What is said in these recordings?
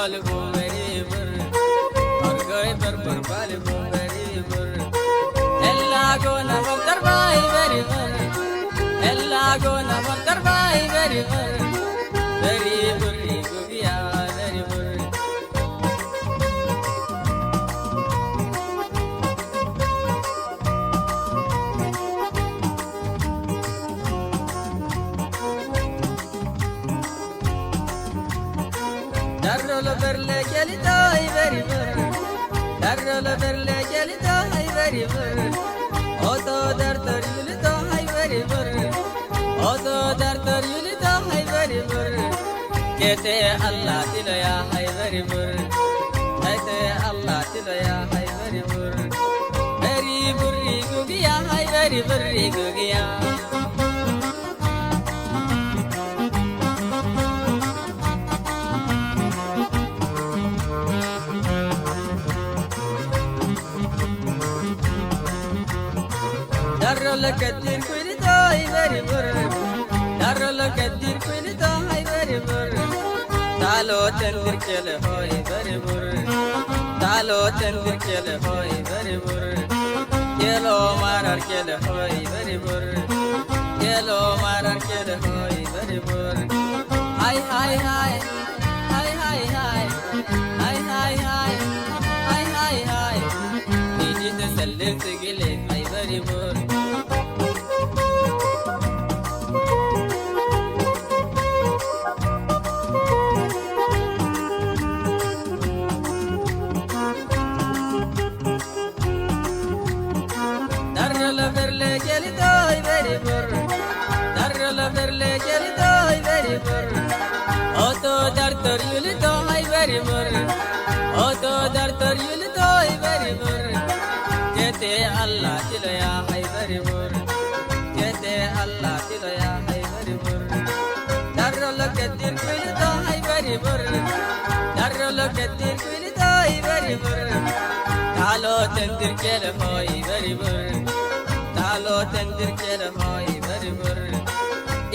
balgo meri bur और गए पर balgo meri bur ella go na montar bai very bur ella go na montar bai very bur gugiya very bur darrolo berle gelito ay very bur darrolo berle gelito ay very bur oto dartor yulito ay very bur oto dartor yulito ay very bur kete allah tilaya ay very bur kete allah tilaya ay very bur gugiya ay very gugiya darrolo kadir kuilito ay very bur darrolo kadir kuilito ay very bur talo tandir kele hoy very bur talo tandir kele hoy very bur yelo marar kele hoy very bur yelo marar kele hoy very bur hay hay hay hay hay hay hay hay hay hay hay hay niji te sallim sigile ay very bur darrolo berle gelito ay very bur darrolo berle gelito ay very bur oto dartor yulito ay very bur oto dartor yulito ay very bur kete allah tilaya ay very bur kete allah tilaya ay very bur darrolo kadir kuilito ay very bur darrolo kadir kuilito ay very bur talo tandir kele hoy very bur talo tandir kele hoy very bur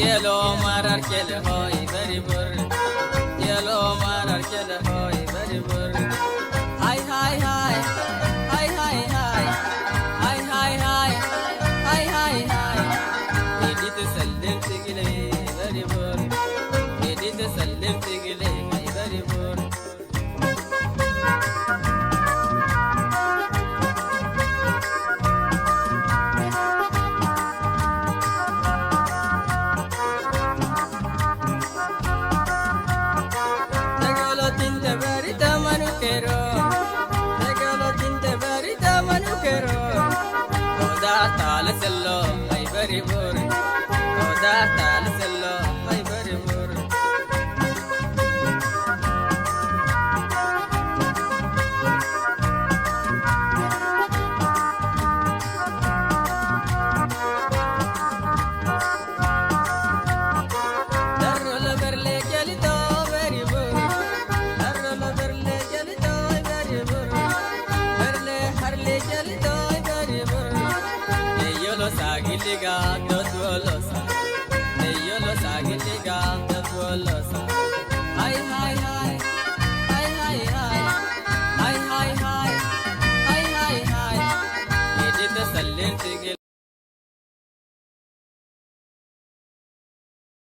yelo marar kele hoy very bur yelo marar kele hoy very bur hay hay hay hay hay hay hay hay hay hay hay hay edit sallim tigile very bur edit sallim tigile very bur tinte verita manukero regalo tinte verita manukero oda tal sello ay very bur oda tal sello ay very bur darrolo berle gelito very bur darrolo berle gelito ay very bur berle harle gelito ay very bur yolo sagiliga dotwolo sa yolo sagiliga dotwolo sa hay hay hay hay hay hay hay hay hay hay hay hay edit sallim tigil